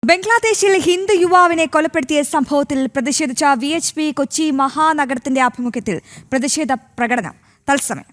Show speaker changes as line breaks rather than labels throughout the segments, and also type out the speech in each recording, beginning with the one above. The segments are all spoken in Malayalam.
ബംഗ്ലാദേശിൽ ഹിന്ദു യുവാവിനെ കൊലപ്പെടുത്തിയ സംഭവത്തിൽ പ്രതിഷേധിച്ച VHP കൊച്ചി മഹാനഗരത്തിന്റെ ആഭിമുഖ്യത്തിൽ പ്രതിഷേധ പ്രകടനം തത്സമയം.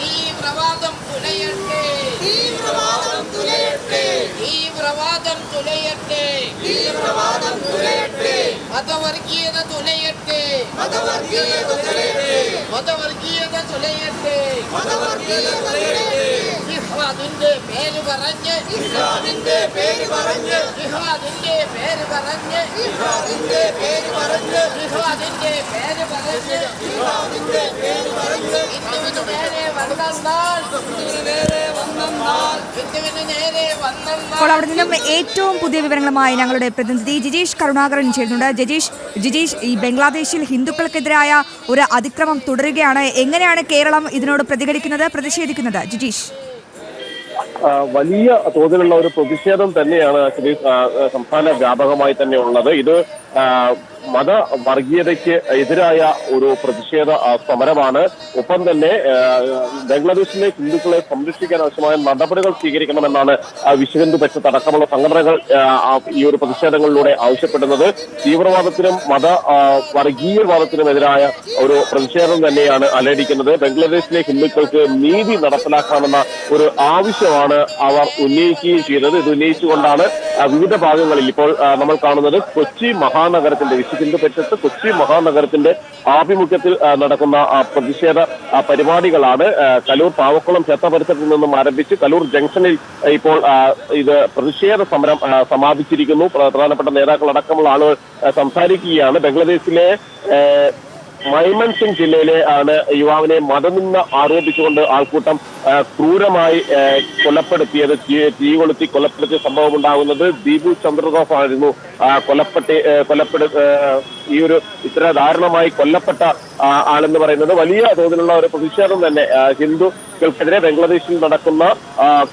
തീവ്രവാദം തുലയട്ടെ, തീവ്രവാദം തുലയട്ടെ, തീവ്രവാദം തുലയട്ടെ, തീവ്രവാദം തുലയട്ടെ, മതവർഗീയത തുലയട്ടെ, മതവർഗീയത തുലയട്ടെ, മതവർഗീയത തുലയട്ടെ, മതവർഗീയത തുലയട്ടെ. ജിഹാദിന്റെ പേര് പറഞ്ഞ്, ജിഹാദിന്റെ പേര് പറഞ്ഞ്, ജിഹാദിന്റെ പേര് പറഞ്ഞ്, ജിഹാദിന്റെ പേര് പറഞ്ഞ്, ജിഹാദിന്റെ പേര് പറഞ്ഞ്, ജിഹാദിന്റെ പേര് പറഞ്ഞ് ഹിന്ദുവിന് നേരെ
അപ്പോൾ അവിടെ നിന്നും ഏറ്റവും പുതിയ വിവരങ്ങളുമായി ഞങ്ങളുടെ പ്രതിനിധി ജിജീഷ് കരുണാകരൻ ചേരുന്നുണ്ട്. ജിജീഷ്, ഈ ബംഗ്ലാദേശിൽ ഹിന്ദുക്കൾക്കെതിരായ ഒരു അതിക്രമം തുടരുകയാണ്. എങ്ങനെയാണ് കേരളം ഇതിനോട് പ്രതിഷേധിക്കുന്നത് ജിജീഷ്?
വലിയ തോതിലുള്ള ഒരു പ്രതിഷേധം തന്നെയാണ് സംസ്ഥാന വ്യാപകമായി തന്നെ ഉള്ളത്. ഇത് മതവർഗീയതയ്ക്ക് എതിരായ ഒരു പ്രതിഷേധ സമരമാണ്. ഒപ്പം തന്നെ ബംഗ്ലാദേശിലെ ഹിന്ദുക്കളെ സംരക്ഷിക്കാൻ ആവശ്യമായ നടപടികൾ സ്വീകരിക്കണമെന്നാണ് വിശ്വഹിന്ദു പരിഷത്ത് അടക്കമുള്ള സംഘടനകൾ ഈ ഒരു പ്രതിഷേധങ്ങളിലൂടെ ആവശ്യപ്പെടുന്നത്. തീവ്രവാദത്തിനും വർഗീയവാദത്തിനുമെതിരായ ഒരു പ്രതിഷേധം തന്നെയാണ് അലയടിക്കുന്നത്. ബംഗ്ലാദേശിലെ ഹിന്ദുക്കൾക്ക് നീതി നടപ്പിലാക്കാമെന്ന ഒരു ആവശ്യമാണ് അവർ ഉന്നയിക്കുകയും ചെയ്തത്. ഇത് ഉന്നയിച്ചുകൊണ്ടാണ് വിവിധ ഭാഗങ്ങളിൽ ഇപ്പോൾ നമ്മൾ കാണുന്നത് കൊച്ചി മഹാനഗരത്തിന്റെ വിശ്വഹിന്ദു പരിഷത്ത് കൊച്ചി മഹാനഗരത്തിന്റെ ആഭിമുഖ്യത്തിൽ നടക്കുന്ന പ്രതിഷേധ പരിപാടികളാണ്. കലൂർ പാവക്കുളം ക്ഷേത്ര പരിസരത്തിൽ നിന്നും ആരംഭിച്ച് കലൂർ ജംഗ്ഷനിൽ ഇപ്പോൾ ഇത് പ്രതിഷേധ സമരം സമാപിച്ചിരിക്കുന്നു. പ്രധാനപ്പെട്ട നേതാക്കൾ അടക്കമുള്ള ആളുകൾ സംസാരിക്കുകയാണ്. ബംഗ്ലാദേശിലെ മൈമൻസിംഗ് ജില്ലയിലെ ആണ് യുവാവിനെ മതനിന്ദ ആരോപിച്ചുകൊണ്ട് ആൾക്കൂട്ടം ക്രൂരമായി കൊലപ്പെടുത്തിയത്. തീ കൊളുത്തി കൊലപ്പെടുത്തിയ സംഭവം ഉണ്ടാകുന്നത് ദീപു ചന്ദ്രദാസ് ആയിരുന്നു. ഈ ഒരു ഇത്ര ദാരുണമായി കൊല്ലപ്പെട്ട ആളെന്ന് പറയുന്നത് വലിയ തോതിലുള്ള ഒരു പ്രതിഷേധം തന്നെ. ഹിന്ദുക്കൾക്കെതിരെ ബംഗ്ലാദേശിൽ നടക്കുന്ന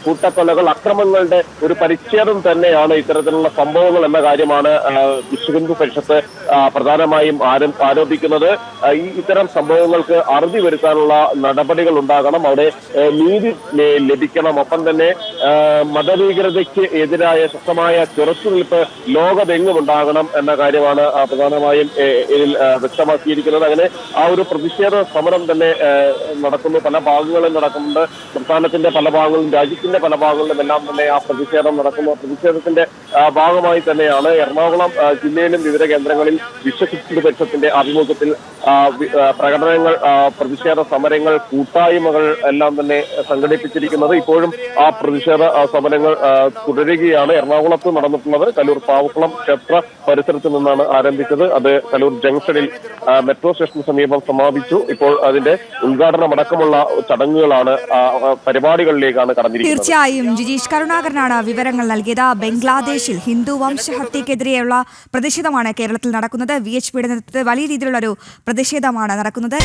കൂട്ടക്കൊലകൾ, അക്രമങ്ങളുടെ ഒരു പരിച്ഛേദം തന്നെയാണ് ഇത്തരത്തിലുള്ള സംഭവങ്ങൾ എന്ന കാര്യമാണ് വിശ്വഹിന്ദു പരിഷത്ത് പ്രധാനമായും ആരോപിക്കുന്നത്. ഇത്തരം സംഭവങ്ങൾക്ക് അറുതി വരുത്താനുള്ള നടപടികൾ ഉണ്ടാകണം, അവിടെ നീതി ലഭിക്കണം. ഒപ്പം തന്നെ മതഭീകരതയ്ക്ക് എതിരായ ശക്തമായ ചെറുത്തുനിൽപ്പ് ലോകമെങ്ങും ഉണ്ടാകണം എന്ന കാര്യമാണ് പ്രധാനമായും ഇതിൽ വ്യക്തമാക്കിയിരിക്കുന്നത്. അങ്ങനെ ആ ഒരു പ്രതിഷേധ സമരം തന്നെ നടക്കുന്നു. പല ഭാഗങ്ങളിൽ നടക്കുന്നുണ്ട്. സംസ്ഥാനത്തിന്റെ പല ഭാഗങ്ങളിലും രാജ്യത്തിന്റെ പല ഭാഗങ്ങളിലും എല്ലാം തന്നെ ആ പ്രതിഷേധം നടക്കുന്നു. പ്രതിഷേധത്തിന്റെ ഭാഗമായി തന്നെയാണ് എറണാകുളം ജില്ലയിലും വിവിധ കേന്ദ്രങ്ങളിൽ വിശ്വഹിന്ദു പരിഷത്തിന്റെ ആഭിമുഖ്യത്തിൽ പ്രകടനങ്ങൾ, പ്രതിഷേധ സമരങ്ങൾ, കൂട്ടായ്മകൾ എല്ലാം തന്നെ സംഘടിപ്പിച്ചിരിക്കുന്നത്. ഇപ്പോഴും ആ പ്രതിഷേധ സമരങ്ങൾ തുടരുകയാണ്. എറണാകുളത്ത് നടന്നിട്ടുള്ളത് കലൂർ പാവക്കുളം ക്ഷേത്ര പരിസരത്ത് നിന്നാണ് ആരംഭിച്ചത്. അത് കലൂർ ജംഗ്ഷനിൽ മെട്രോ സ്റ്റേഷന് സമീപം സമാപിച്ചു. ഇപ്പോൾ അതിന്റെ ഉദ്ഘാടനമടക്കമുള്ള ചടങ്ങുകളാണ്, പരിപാടികളിലേക്കാണ് കടന്നിരിക്കുന്നത്.
തീർച്ചയായും ജിജീഷ് കരുണാകരനാണ് വിവരങ്ങൾ നൽകിയത്. ബംഗ്ലാദേശിൽ ഹിന്ദു വംശഹത്യക്കെതിരെയുള്ള പ്രതിഷേധമാണ് കേരളത്തിൽ നടക്കുന്നത്. VHPയുടെ നേതൃത്വത്തിൽ വലിയ രീതിയിലുള്ള ഒരു പ്രതിഷേധമാണ് നടക്കുന്നത്.